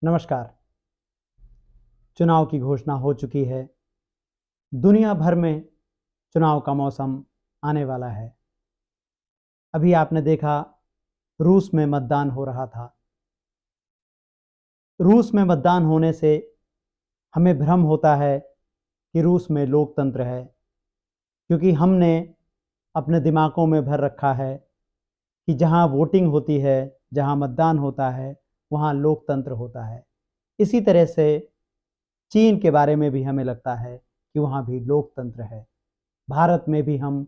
नमस्कार। चुनाव की घोषणा हो चुकी है। दुनिया भर में चुनाव का मौसम आने वाला है। अभी आपने देखा रूस में मतदान हो रहा था। रूस में मतदान होने से हमें भ्रम होता है कि रूस में लोकतंत्र है, क्योंकि हमने अपने दिमागों में भर रखा है कि जहां वोटिंग होती है, जहां मतदान होता है, वहां लोकतंत्र होता है। इसी तरह से चीन के बारे में भी हमें लगता है कि वहाँ भी लोकतंत्र है। भारत में भी हम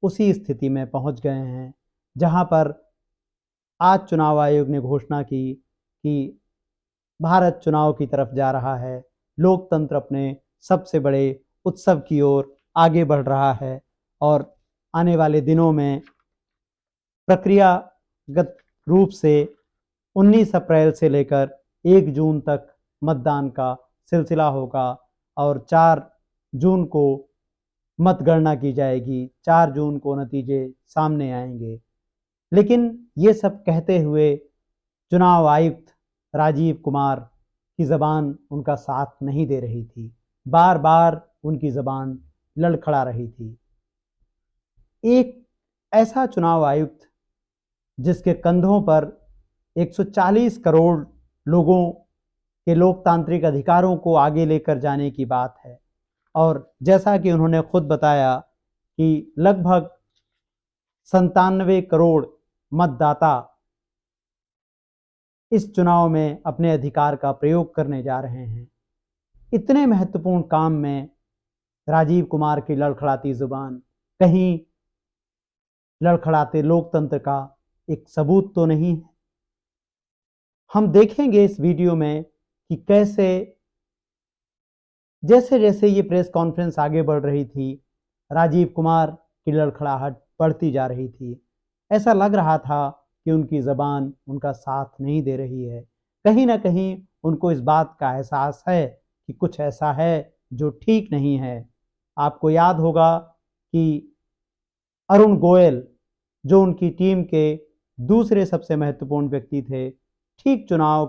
उसी स्थिति में पहुँच गए हैं, जहाँ पर आज चुनाव आयोग ने घोषणा की कि भारत चुनाव की तरफ जा रहा है। लोकतंत्र अपने सबसे बड़े उत्सव की ओर आगे बढ़ रहा है और आने वाले दिनों में प्रक्रियागत रूप से 19 अप्रैल से लेकर 1 जून तक मतदान का सिलसिला होगा और 4 जून को मतगणना की जाएगी। 4 जून को नतीजे सामने आएंगे। लेकिन ये सब कहते हुए चुनाव आयुक्त राजीव कुमार की ज़बान उनका साथ नहीं दे रही थी। बार बार उनकी ज़बान लड़खड़ा रही थी। एक ऐसा चुनाव आयुक्त जिसके कंधों पर 140 करोड़ लोगों के लोकतांत्रिक अधिकारों को आगे लेकर जाने की बात है, और जैसा कि उन्होंने खुद बताया कि लगभग 97 करोड़ मतदाता इस चुनाव में अपने अधिकार का प्रयोग करने जा रहे हैं। इतने महत्वपूर्ण काम में राजीव कुमार की लड़खड़ाती जुबान कहीं लड़खड़ाते लोकतंत्र का एक सबूत तो नहीं है। हम देखेंगे इस वीडियो में कि कैसे जैसे जैसे ये प्रेस कॉन्फ्रेंस आगे बढ़ रही थी, राजीव कुमार की लड़खड़ाहट बढ़ती जा रही थी। ऐसा लग रहा था कि उनकी ज़बान उनका साथ नहीं दे रही है। कहीं ना कहीं उनको इस बात का एहसास है कि कुछ ऐसा है जो ठीक नहीं है। आपको याद होगा कि अरुण गोयल, जो उनकी टीम के दूसरे सबसे महत्वपूर्ण व्यक्ति थे, ठीक चुनाव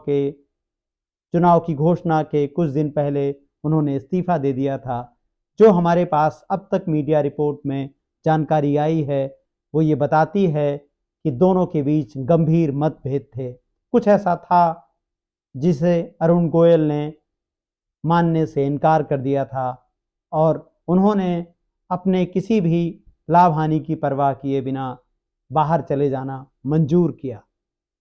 की घोषणा के कुछ दिन पहले उन्होंने इस्तीफा दे दिया था। जो हमारे पास अब तक मीडिया रिपोर्ट में जानकारी आई है, वो ये बताती है कि दोनों के बीच गंभीर मतभेद थे। कुछ ऐसा था जिसे अरुण गोयल ने मानने से इनकार कर दिया था और उन्होंने अपने किसी भी लाभ हानि की परवाह किए बिना बाहर चले जाना मंजूर किया।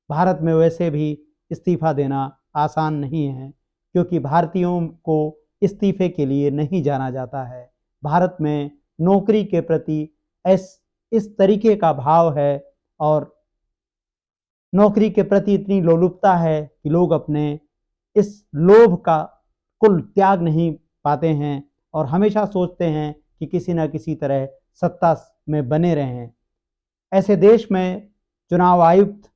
भारत में वैसे भी इस्तीफा देना आसान नहीं है, क्योंकि भारतीयों को इस्तीफे के लिए नहीं जाना जाता है। भारत में नौकरी के प्रति इस तरीके का भाव है और नौकरी के प्रति इतनी लोलुपता है कि लोग अपने इस लोभ का कुल त्याग नहीं पाते हैं और हमेशा सोचते हैं कि किसी न किसी तरह सत्ता में बने रहें। ऐसे देश में चुनाव आयुक्त,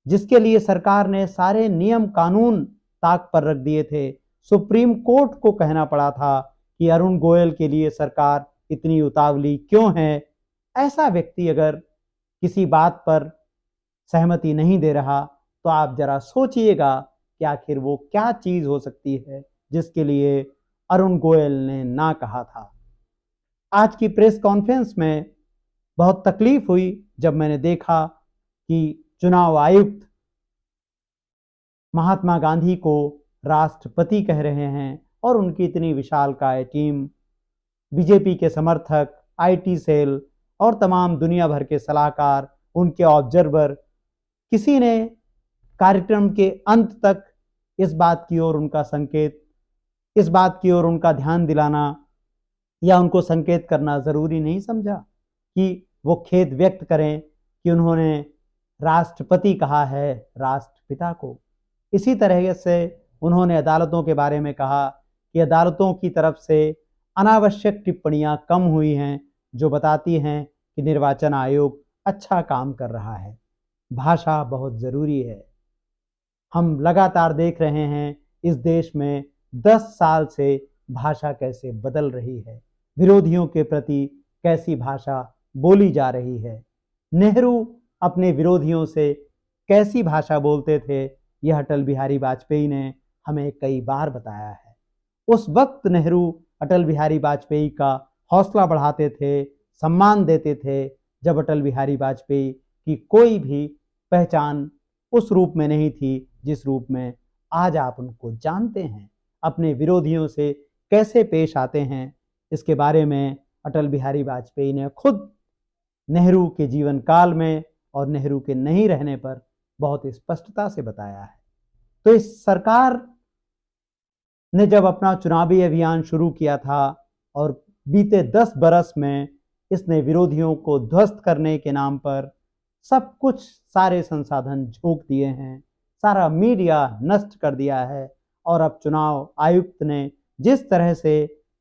जिसके लिए सरकार ने सारे नियम कानून ताक पर रख दिए थे, सुप्रीम कोर्ट को कहना पड़ा था कि अरुण गोयल के लिए सरकार इतनी उतावली क्यों है। ऐसा व्यक्ति अगर किसी बात पर सहमति नहीं दे रहा, तो आप जरा सोचिएगा कि आखिर वो क्या चीज हो सकती है जिसके लिए अरुण गोयल ने ना कहा था। आज की प्रेस कॉन्फ्रेंस में बहुत तकलीफ हुई जब मैंने देखा कि चुनाव आयुक्त महात्मा गांधी को राष्ट्रपति कह रहे हैं और उनकी इतनी विशालकाय टीम, बीजेपी के समर्थक, आईटी सेल और तमाम दुनिया भर के सलाहकार, उनके ऑब्जर्वर, किसी ने कार्यक्रम के अंत तक इस बात की ओर उनका ध्यान दिलाना या उनको संकेत करना जरूरी नहीं समझा कि वो खेद व्यक्त करें कि उन्होंने राष्ट्रपति कहा है राष्ट्रपिता को। इसी तरह से उन्होंने अदालतों के बारे में कहा कि अदालतों की तरफ से अनावश्यक टिप्पणियां कम हुई हैं, जो बताती हैं कि निर्वाचन आयोग अच्छा काम कर रहा है। भाषा बहुत ज़रूरी है। हम लगातार देख रहे हैं इस देश में 10 साल से भाषा कैसे बदल रही है, विरोधियों के प्रति कैसी भाषा बोली जा रही है। नेहरू अपने विरोधियों से कैसी भाषा बोलते थे, यह अटल बिहारी वाजपेयी ने हमें कई बार बताया है। उस वक्त नेहरू अटल बिहारी वाजपेयी का हौसला बढ़ाते थे, सम्मान देते थे, जब अटल बिहारी वाजपेयी की कोई भी पहचान उस रूप में नहीं थी जिस रूप में आज आप उनको जानते हैं। अपने विरोधियों से कैसे पेश आते हैं, इसके बारे में अटल बिहारी वाजपेयी ने खुद नेहरू के जीवन काल में और नेहरू के नहीं रहने पर बहुत स्पष्टता से बताया है। तो इस सरकार ने जब अपना चुनावी अभियान शुरू किया था और बीते 10 बरस में इसने विरोधियों को ध्वस्त करने के नाम पर सब कुछ, सारे संसाधन झोंक दिए हैं, सारा मीडिया नष्ट कर दिया है। और अब चुनाव आयुक्त ने जिस तरह से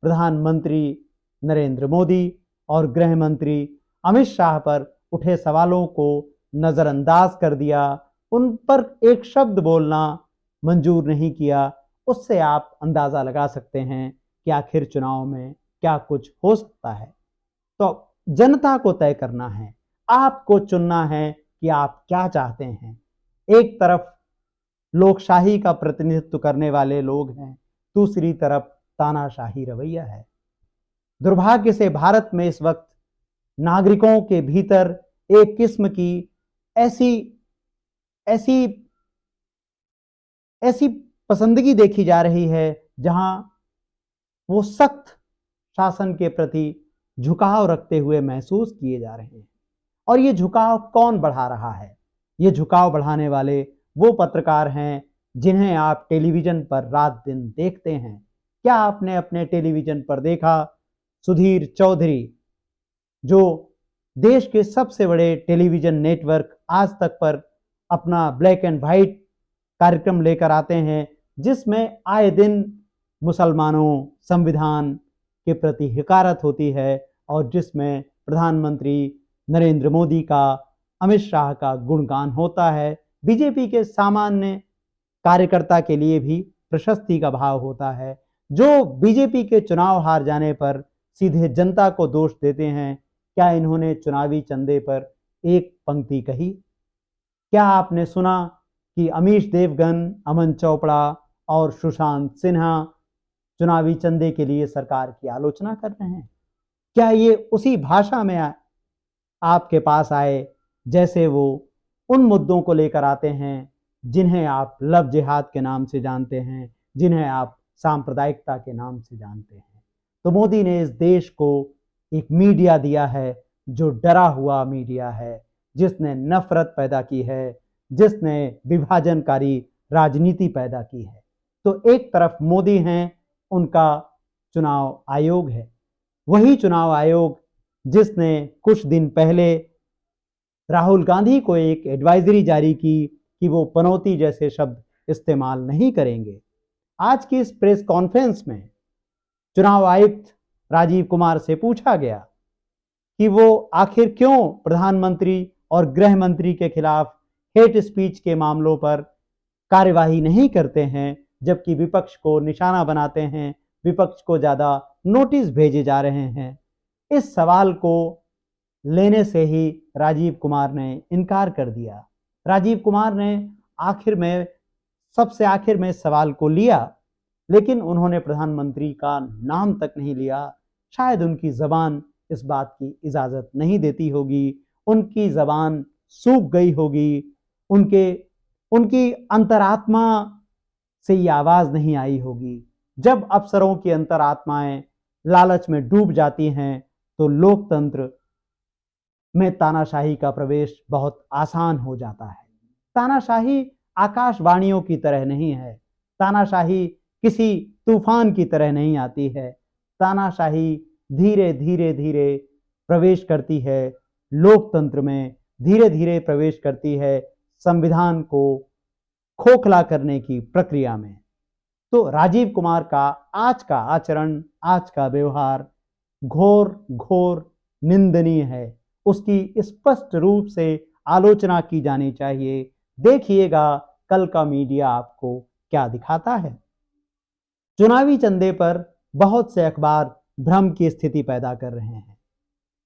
प्रधानमंत्री नरेंद्र मोदी और गृह मंत्री अमित शाह पर उठे सवालों को नजरअंदाज कर दिया, उन पर एक शब्द बोलना मंजूर नहीं किया, उससे आप अंदाजा लगा सकते हैं कि आखिर चुनाव में क्या कुछ हो सकता है। तो जनता को तय करना है, आपको चुनना है कि आप क्या चाहते हैं। एक तरफ लोकशाही का प्रतिनिधित्व करने वाले लोग हैं, दूसरी तरफ तानाशाही रवैया है। दुर्भाग्य से भारत में इस वक्त नागरिकों के भीतर एक किस्म की ऐसी ऐसी ऐसी पसंदगी देखी जा रही है जहां वो सख्त शासन के प्रति झुकाव रखते हुए महसूस किए जा रहे हैं। और ये झुकाव कौन बढ़ा रहा है? ये झुकाव बढ़ाने वाले वो पत्रकार हैं जिन्हें आप टेलीविजन पर रात दिन देखते हैं। क्या आपने अपने टेलीविजन पर देखा सुधीर चौधरी, जो देश के सबसे बड़े टेलीविजन नेटवर्क आज तक पर अपना ब्लैक एंड व्हाइट कार्यक्रम लेकर आते हैं, जिसमें आए दिन मुसलमानों, संविधान के प्रति हिकारत होती है और जिसमें प्रधानमंत्री नरेंद्र मोदी का, अमित शाह का गुणगान होता है। बीजेपी के सामान्य कार्यकर्ता के लिए भी प्रशस्ति का भाव होता है, जो बीजेपी के चुनाव हार जाने पर सीधे जनता को दोष देते हैं। क्या इन्होंने चुनावी चंदे पर एक पंक्ति कही? क्या आपने सुना कि अमीश देवगन, अमन चोपड़ा और सुशांत सिन्हा चुनावी चंदे के लिए सरकार की आलोचना कर रहे हैं? क्या ये उसी भाषा में आपके पास आए जैसे वो उन मुद्दों को लेकर आते हैं जिन्हें आप लव जिहाद के नाम से जानते हैं, जिन्हें आप सांप्रदायिकता के नाम से जानते हैं? तो मोदी ने इस देश को एक मीडिया दिया है जो डरा हुआ मीडिया है, जिसने नफरत पैदा की है, जिसने विभाजनकारी राजनीति पैदा की है। तो एक तरफ मोदी हैं, उनका चुनाव आयोग है, वही चुनाव आयोग जिसने कुछ दिन पहले राहुल गांधी को एक एडवाइजरी जारी की कि वो पनौती जैसे शब्द इस्तेमाल नहीं करेंगे। आज की इस प्रेस कॉन्फ्रेंस में चुनाव आयुक्त राजीव कुमार से पूछा गया कि वो आखिर क्यों प्रधानमंत्री और गृह मंत्री के खिलाफ हेट स्पीच के मामलों पर कार्यवाही नहीं करते हैं, जबकि विपक्ष को निशाना बनाते हैं, विपक्ष को ज्यादा नोटिस भेजे जा रहे हैं। इस सवाल को लेने से ही राजीव कुमार ने इनकार कर दिया। राजीव कुमार ने सबसे आखिर में सवाल को लिया, लेकिन उन्होंने प्रधानमंत्री का नाम तक नहीं लिया। शायद उनकी जबान इस बात की इजाजत नहीं देती होगी, उनकी जबान सूख गई होगी, उनकी अंतरात्मा से ये आवाज नहीं आई होगी। जब अफसरों की अंतरात्माएं लालच में डूब जाती हैं तो लोकतंत्र में तानाशाही का प्रवेश बहुत आसान हो जाता है। तानाशाही आकाशवाणियों की तरह नहीं है, तानाशाही किसी तूफान की तरह नहीं आती है। तानाशाही धीरे धीरे धीरे प्रवेश करती है लोकतंत्र में, धीरे धीरे प्रवेश करती है संविधान को खोखला करने की प्रक्रिया में। तो राजीव कुमार का आज का आचरण, आज का व्यवहार घोर घोर निंदनीय है। उसकी स्पष्ट रूप से आलोचना की जानी चाहिए। देखिएगा कल का मीडिया आपको क्या दिखाता है। चुनावी चंदे पर बहुत से अखबार भ्रम की स्थिति पैदा कर रहे हैं।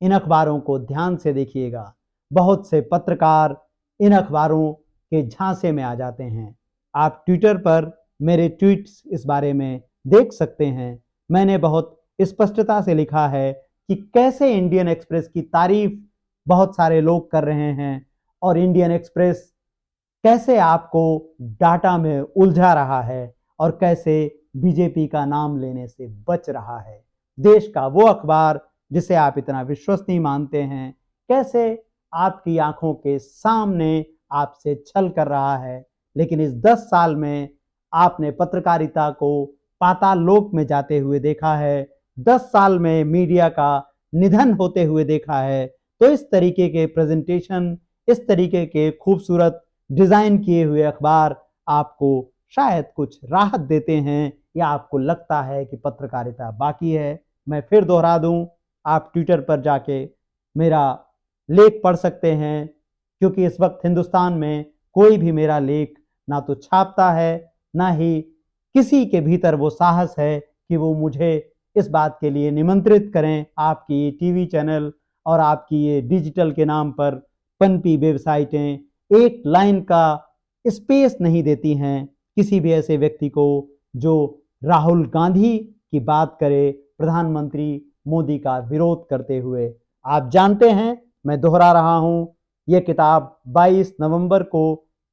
इन अखबारों को ध्यान से देखिएगा। बहुत से पत्रकार इन अखबारों के झांसे में आ जाते हैं। आप ट्विटर पर मेरे ट्वीट्स इस बारे में देख सकते हैं। मैंने बहुत स्पष्टता से लिखा है कि कैसे इंडियन एक्सप्रेस की तारीफ बहुत सारे लोग कर रहे हैं और इंडियन एक्सप्रेस कैसे आपको डाटा में उलझा रहा है और कैसे बीजेपी का नाम लेने से बच रहा है। देश का वो अखबार जिसे आप इतना विश्वसनीय मानते हैं, कैसे आपकी आंखों के सामने आपसे छल कर रहा है। लेकिन इस 10 साल में आपने पत्रकारिता को पाताल लोक में जाते हुए देखा है, 10 साल में मीडिया का निधन होते हुए देखा है। तो इस तरीके के प्रेजेंटेशन, इस तरीके के खूबसूरत डिजाइन किए हुए अखबार आपको शायद कुछ राहत देते हैं, या आपको लगता है कि पत्रकारिता बाकी है। मैं फिर दोहरा दूं, आप ट्विटर पर जाके मेरा लेख पढ़ सकते हैं, क्योंकि इस वक्त हिंदुस्तान में कोई भी मेरा लेख ना तो छापता है, ना ही किसी के भीतर वो साहस है कि वो मुझे इस बात के लिए निमंत्रित करें। आपकी ये टीवी चैनल और आपकी ये डिजिटल के नाम पर पनपी वेबसाइटें एक लाइन का स्पेस नहीं देती हैं किसी भी ऐसे व्यक्ति को जो राहुल गांधी की बात करे, प्रधानमंत्री मोदी का विरोध करते हुए। आप जानते हैं, मैं दोहरा रहा हूं, यह किताब 22 नवंबर को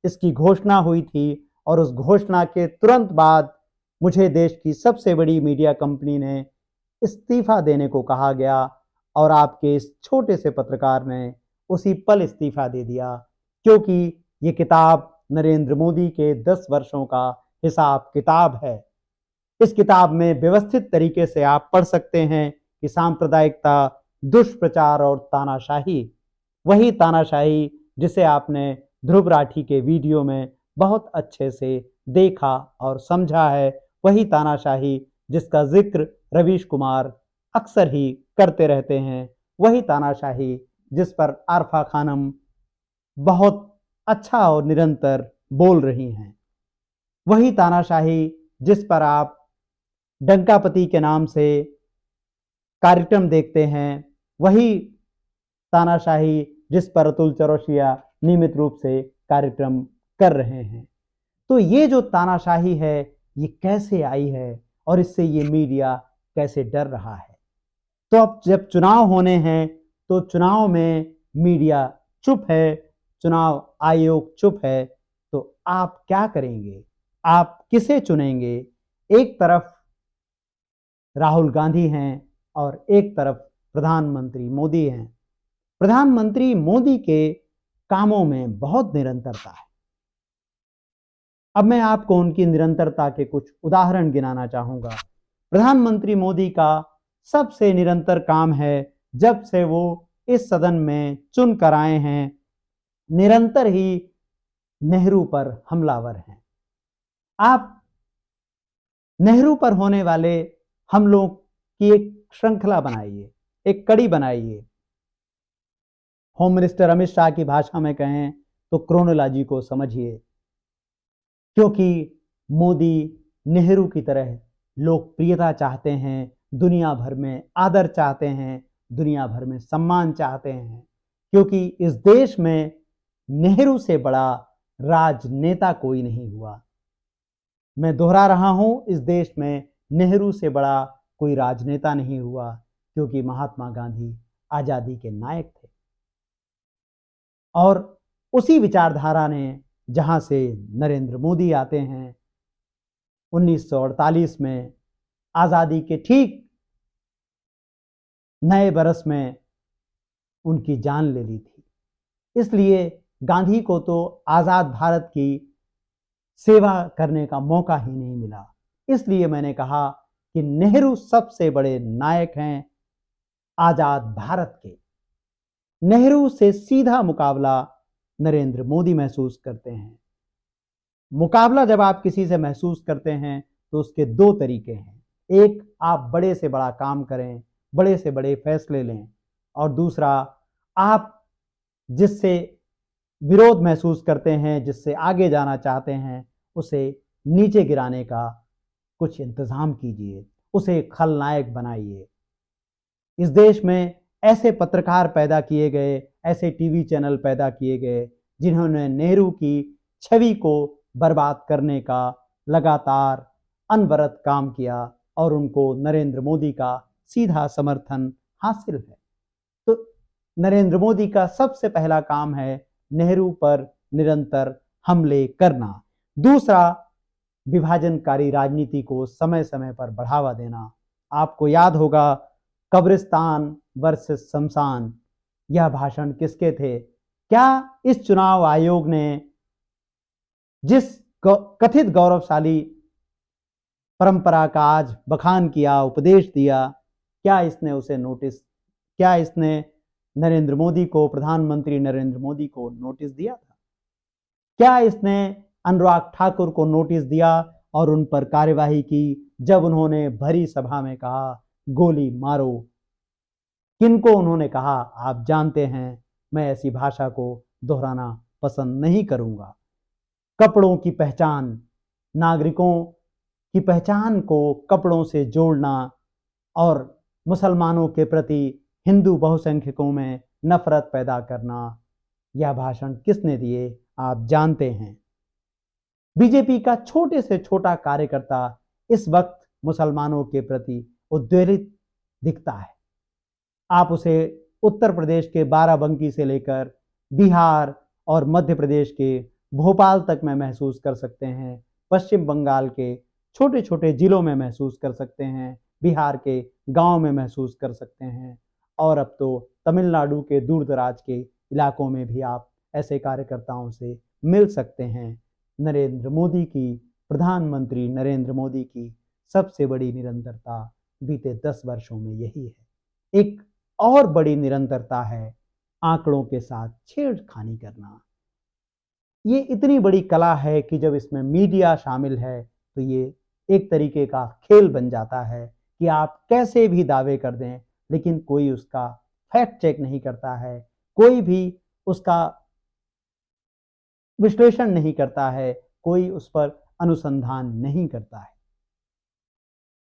इसकी घोषणा हुई थी और उस घोषणा के तुरंत बाद मुझे देश की सबसे बड़ी मीडिया कंपनी ने इस्तीफा देने को कहा गया और आपके इस छोटे से पत्रकार ने उसी पल इस्तीफा दे दिया, क्योंकि ये किताब नरेंद्र मोदी के 10 वर्षों का हिसाब किताब है। इस किताब में व्यवस्थित तरीके से आप पढ़ सकते हैं कि सांप्रदायिकता, दुष्प्रचार और तानाशाही, वही तानाशाही जिसे आपने ध्रुव राठी के वीडियो में बहुत अच्छे से देखा और समझा है, वही तानाशाही जिसका जिक्र रवीश कुमार अक्सर ही करते रहते हैं, वही तानाशाही जिस पर आरफा खानम बहुत अच्छा और निरंतर बोल रही हैं, वही तानाशाही जिस पर आप डंकापति के नाम से कार्यक्रम देखते हैं, वही तानाशाही जिस पर अतुल चौरसिया नियमित रूप से कार्यक्रम कर रहे हैं। तो ये जो तानाशाही है, ये कैसे आई है और इससे ये मीडिया कैसे डर रहा है। तो अब जब चुनाव होने हैं तो चुनाव में मीडिया चुप है, चुनाव आयोग चुप है, तो आप क्या करेंगे? आप किसे चुनेंगे? एक तरफ राहुल गांधी हैं और एक तरफ प्रधानमंत्री मोदी हैं। प्रधानमंत्री मोदी के कामों में बहुत निरंतरता है। अब मैं आपको उनकी निरंतरता के कुछ उदाहरण गिनाना चाहूंगा। प्रधानमंत्री मोदी का सबसे निरंतर काम है, जब से वो इस सदन में चुन कर आए हैं, निरंतर ही नेहरू पर हमलावर हैं। आप नेहरू पर होने वाले हमलों की एक श्रृंखला बनाइए, एक कड़ी बनाइए। होम मिनिस्टर अमित शाह की भाषा में कहें तो क्रोनोलॉजी को समझिए, क्योंकि मोदी नेहरू की तरह लोकप्रियता चाहते हैं, दुनिया भर में आदर चाहते हैं, दुनिया भर में सम्मान चाहते हैं, क्योंकि इस देश में नेहरू से बड़ा राजनेता कोई नहीं हुआ। मैं दोहरा रहा हूं, इस देश में नेहरू से बड़ा कोई राजनेता नहीं हुआ, क्योंकि महात्मा गांधी आजादी के नायक थे। और उसी विचारधारा ने, जहां से नरेंद्र मोदी आते हैं, 1948 में आजादी के ठीक नए बरस में उनकी जान ले ली थी। इसलिए गांधी को तो आजाद भारत की सेवा करने का मौका ही नहीं मिला। इसलिए मैंने कहा कि नेहरू सबसे बड़े नायक हैं आजाद भारत के। नेहरू से सीधा मुकाबला नरेंद्र मोदी महसूस करते हैं। मुकाबला जब आप किसी से महसूस करते हैं तो उसके दो तरीके हैं। एक, आप बड़े से बड़ा काम करें, बड़े से बड़े फैसले लें, और दूसरा, आप जिससे विरोध महसूस करते हैं, जिससे आगे जाना चाहते हैं, उसे नीचे गिराने का कुछ इंतजाम कीजिए, उसे खलनायक बनाइए। इस देश में ऐसे पत्रकार पैदा किए गए, ऐसे टीवी चैनल पैदा किए गए, जिन्होंने नेहरू की छवि को बर्बाद करने का लगातार अनवरत काम किया और उनको नरेंद्र मोदी का सीधा समर्थन हासिल है। तो नरेंद्र मोदी का सबसे पहला काम है नेहरू पर निरंतर हमले करना। दूसरा, विभाजनकारी राजनीति को समय समय पर बढ़ावा देना। आपको याद होगा कब्रिस्तान वर्सेस शमशान, यह भाषण किसके थे? क्या इस चुनाव आयोग ने जिस कथित गौरवशाली परंपरा का आज बखान किया, उपदेश दिया, क्या इसने नरेंद्र मोदी को, प्रधानमंत्री नरेंद्र मोदी को नोटिस दिया था? क्या इसने अनुराग ठाकुर को नोटिस दिया और उन पर कार्यवाही की जब उन्होंने भरी सभा में कहा गोली मारो? किनको उन्होंने कहा आप जानते हैं, मैं ऐसी भाषा को दोहराना पसंद नहीं करूंगा। कपड़ों की पहचान, नागरिकों की पहचान को कपड़ों से जोड़ना और मुसलमानों के प्रति हिंदू बहुसंख्यकों में नफरत पैदा करना, यह भाषण किसने दिए आप जानते हैं। बीजेपी का छोटे से छोटा कार्यकर्ता इस वक्त मुसलमानों के प्रति उद्वेलित दिखता है। आप उसे उत्तर प्रदेश के बाराबंकी से लेकर बिहार और मध्य प्रदेश के भोपाल तक में महसूस कर सकते हैं, पश्चिम बंगाल के छोटे छोटे जिलों में महसूस कर सकते हैं, बिहार के गांव में महसूस कर सकते हैं, और अब तो तमिलनाडु के दूर दराज के इलाकों में भी आप ऐसे कार्यकर्ताओं से मिल सकते हैं। नरेंद्र मोदी की, प्रधानमंत्री नरेंद्र मोदी की सबसे बड़ी निरंतरता बीते 10 वर्षों में यही है। एक और बड़ी निरंतरता है आंकड़ों के साथ छेड़खानी करना। ये इतनी बड़ी कला है कि जब इसमें मीडिया शामिल है तो ये एक तरीके का खेल बन जाता है कि आप कैसे भी दावे कर दें, लेकिन कोई उसका फैक्ट चेक नहीं करता है, कोई भी उसका विश्लेषण नहीं करता है, कोई उस पर अनुसंधान नहीं करता है।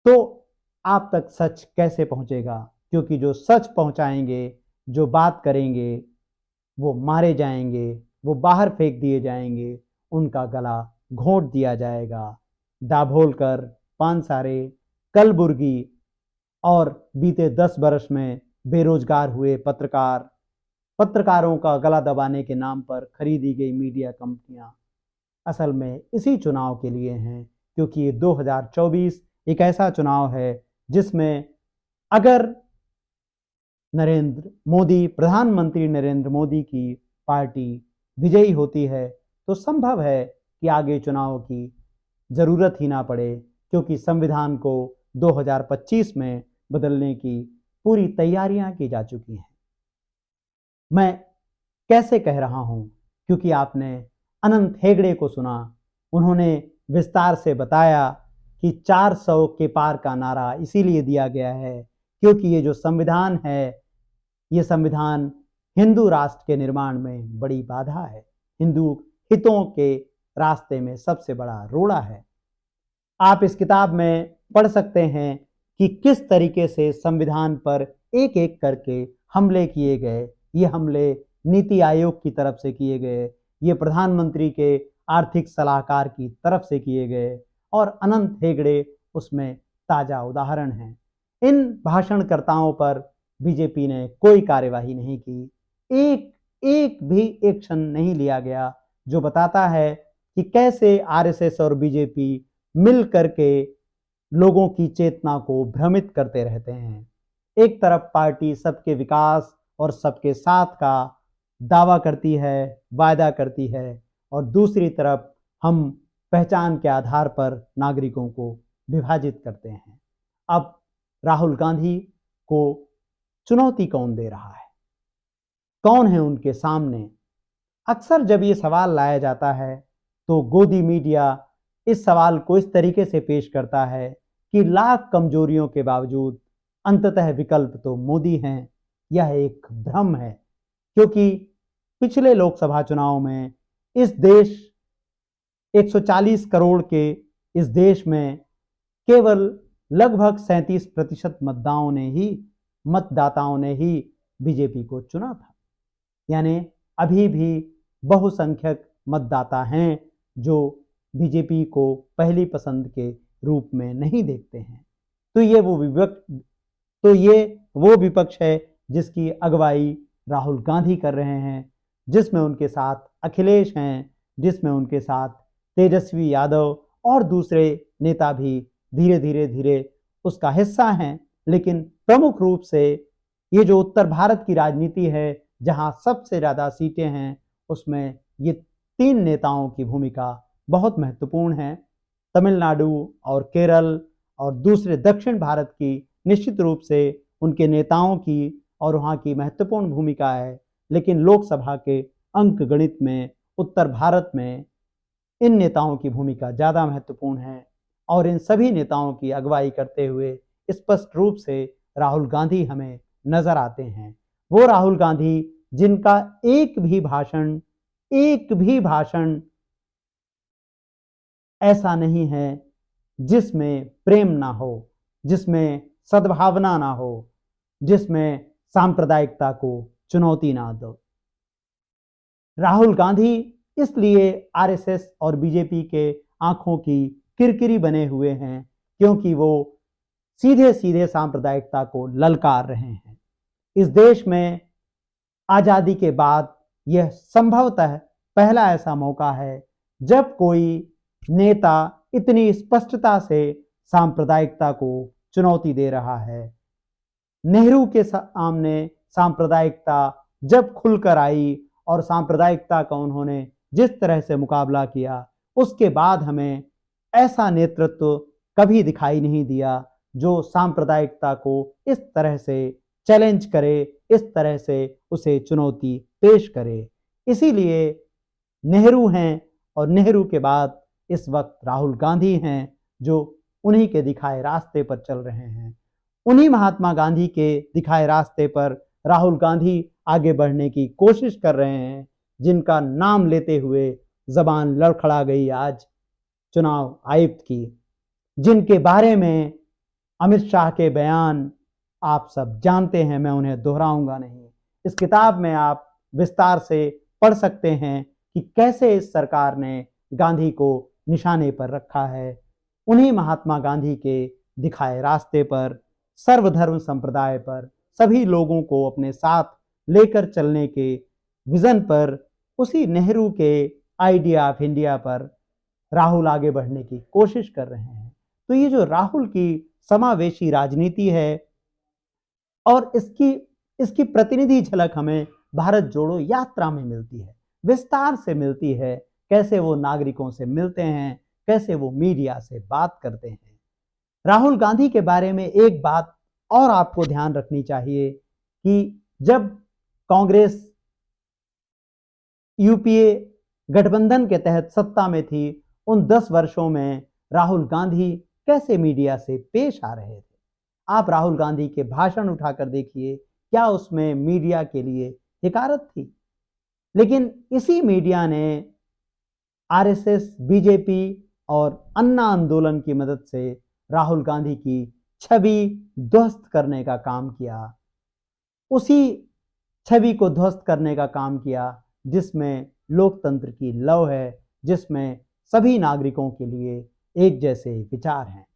तो आप तक सच कैसे पहुंचेगा? क्योंकि जो सच पहुंचाएंगे, जो बात करेंगे, वो मारे जाएंगे, वो बाहर फेंक दिए जाएंगे, उनका गला घोंट दिया जाएगा। दाभोलकर, पानसारे, कलबुर्गी और बीते 10 वर्ष में बेरोजगार हुए पत्रकारों का गला दबाने के नाम पर खरीदी गई मीडिया कंपनियां असल में इसी चुनाव के लिए हैं, क्योंकि ये 2024 एक ऐसा चुनाव है जिसमें अगर प्रधानमंत्री नरेंद्र मोदी की पार्टी विजयी होती है तो संभव है कि आगे चुनाव की जरूरत ही ना पड़े, क्योंकि संविधान को 2025 में बदलने की पूरी तैयारियां की जा चुकी हैं। मैं कैसे कह रहा हूं? क्योंकि आपने अनंत हेगड़े को सुना, उन्होंने विस्तार से बताया कि 400 के पार का नारा इसीलिए दिया गया है क्योंकि ये जो संविधान है, ये संविधान हिंदू राष्ट्र के निर्माण में बड़ी बाधा है, हिंदू हितों के रास्ते में सबसे बड़ा रोड़ा है। आप इस किताब में पढ़ सकते हैं कि किस तरीके से संविधान पर एक एक करके हमले किए गए। ये हमले नीति आयोग की तरफ से किए गए, ये प्रधानमंत्री के आर्थिक सलाहकार की तरफ से किए गए, और अनंत हेगड़े उसमें ताजा उदाहरण हैं। इन भाषणकर्ताओं पर बीजेपी ने कोई कार्यवाही नहीं की, एक भी एक्शन नहीं लिया गया, जो बताता है कि कैसे आरएसएस और बीजेपी मिल करके लोगों की चेतना को भ्रमित करते रहते हैं। एक तरफ पार्टी सबके विकास और सबके साथ का दावा करती है, वायदा करती है, और दूसरी तरफ हम पहचान के आधार पर नागरिकों को विभाजित करते हैं। अब राहुल गांधी को चुनौती कौन दे रहा है? कौन है उनके सामने? अक्सर जब ये सवाल लाया जाता है तो गोदी मीडिया इस सवाल को इस तरीके से पेश करता है कि लाख कमजोरियों के बावजूद अंततः विकल्प तो मोदी हैं। यह एक भ्रम है, क्योंकि पिछले लोकसभा चुनाव में इस देश 140 करोड़ के इस देश में केवल लगभग 37% मतदाताओं ने ही बीजेपी को चुना था। यानी अभी भी बहुसंख्यक मतदाता हैं जो बीजेपी को पहली पसंद के रूप में नहीं देखते हैं। तो ये वो विपक्ष है जिसकी अगुवाई राहुल गांधी कर रहे हैं, जिसमें उनके साथ अखिलेश हैं, जिसमें उनके साथ तेजस्वी यादव और दूसरे नेता भी धीरे-धीरे उसका हिस्सा हैं। लेकिन प्रमुख रूप से ये जो उत्तर भारत की राजनीति है, जहां सबसे ज़्यादा सीटें हैं, उसमें ये 3 नेताओं की भूमिका बहुत महत्वपूर्ण है। तमिलनाडु और केरल और दूसरे दक्षिण भारत की निश्चित रूप से उनके नेताओं की और वहाँ की महत्वपूर्ण भूमिका है। लेकिन लोकसभा के अंकगणित में उत्तर भारत में इन नेताओं की भूमिका ज़्यादा महत्वपूर्ण है और इन सभी नेताओं की अगुवाई करते हुए स्पष्ट रूप से राहुल गांधी हमें नजर आते हैं। वो राहुल गांधी जिनका एक भी भाषण ऐसा नहीं है जिसमें प्रेम ना हो, जिसमें सद्भावना ना हो, जिसमें सांप्रदायिकता को चुनौती ना दो। राहुल गांधी इसलिए आरएसएस और बीजेपी के आंखों की किरकिरी बने हुए हैं क्योंकि वो सीधे सीधे सांप्रदायिकता को ललकार रहे हैं। इस देश में आजादी के बाद यह संभवतः पहला ऐसा मौका है जब कोई नेता इतनी स्पष्टता से सांप्रदायिकता को चुनौती दे रहा है। नेहरू के सामने सांप्रदायिकता जब खुलकर आई और सांप्रदायिकता का उन्होंने जिस तरह से मुकाबला किया, उसके बाद हमें ऐसा नेतृत्व कभी दिखाई नहीं दिया जो सांप्रदायिकता को इस तरह से चैलेंज करे, इस तरह से उसे चुनौती पेश करे। इसीलिए नेहरू हैं और नेहरू के बाद इस वक्त राहुल गांधी हैं जो उन्हीं के दिखाए रास्ते पर चल रहे हैं। उन्हीं महात्मा गांधी के दिखाए रास्ते पर राहुल गांधी आगे बढ़ने की कोशिश कर रहे हैं, जिनका नाम लेते हुए जबान लड़खड़ा गई आज चुनाव आयुक्त की, जिनके बारे में अमित शाह के बयान आप सब जानते हैं, मैं उन्हें दोहराऊंगा नहीं। इस किताब में आप विस्तार से पढ़ सकते हैं कि कैसे इस सरकार ने गांधी को निशाने पर रखा है। उन्हीं महात्मा गांधी के दिखाए रास्ते पर, सर्वधर्म संप्रदाय पर, सभी लोगों को अपने साथ लेकर चलने के विजन पर, उसी नेहरू के आइडिया ऑफ इंडिया पर राहुल आगे बढ़ने की कोशिश कर रहे हैं। तो ये जो राहुल की समावेशी राजनीति है और इसकी प्रतिनिधि झलक हमें भारत जोड़ो यात्रा में मिलती है, विस्तार से मिलती है। कैसे वो नागरिकों से मिलते हैं, कैसे वो मीडिया से बात करते हैं। राहुल गांधी के बारे में एक बात और आपको ध्यान रखनी चाहिए कि जब कांग्रेस यूपीए गठबंधन के तहत सत्ता में थी, उन 10 वर्षों में राहुल गांधी कैसे मीडिया से पेश आ रहे थे। आप राहुल गांधी के भाषण उठाकर देखिए, क्या उसमें मीडिया के लिए हिकारत थी। लेकिन इसी मीडिया ने आरएसएस, बीजेपी और अन्ना आंदोलन की मदद से राहुल गांधी की छवि ध्वस्त करने का काम किया। उसी छवि को ध्वस्त करने का काम किया जिसमें लोकतंत्र की लौ है, जिसमें सभी नागरिकों के लिए एक जैसे विचार हैं।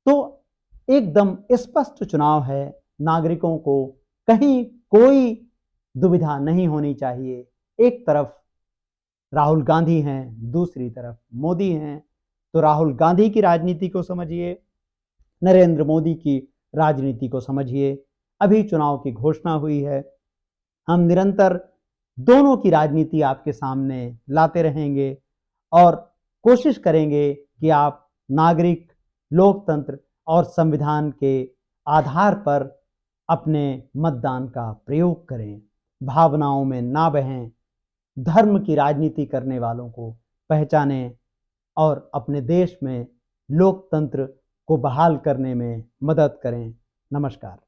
तो एकदम स्पष्ट चुनाव है, नागरिकों को कहीं कोई दुविधा नहीं होनी चाहिए। एक तरफ राहुल गांधी हैं, दूसरी तरफ मोदी हैं। तो राहुल गांधी की राजनीति को समझिए, नरेंद्र मोदी की राजनीति को समझिए। अभी चुनाव की घोषणा हुई है, हम निरंतर दोनों की राजनीति आपके सामने लाते रहेंगे और कोशिश करेंगे कि आप नागरिक, लोकतंत्र और संविधान के आधार पर अपने मतदान का प्रयोग करें। भावनाओं में ना बहें, धर्म की राजनीति करने वालों को पहचानें और अपने देश में लोकतंत्र को बहाल करने में मदद करें। नमस्कार।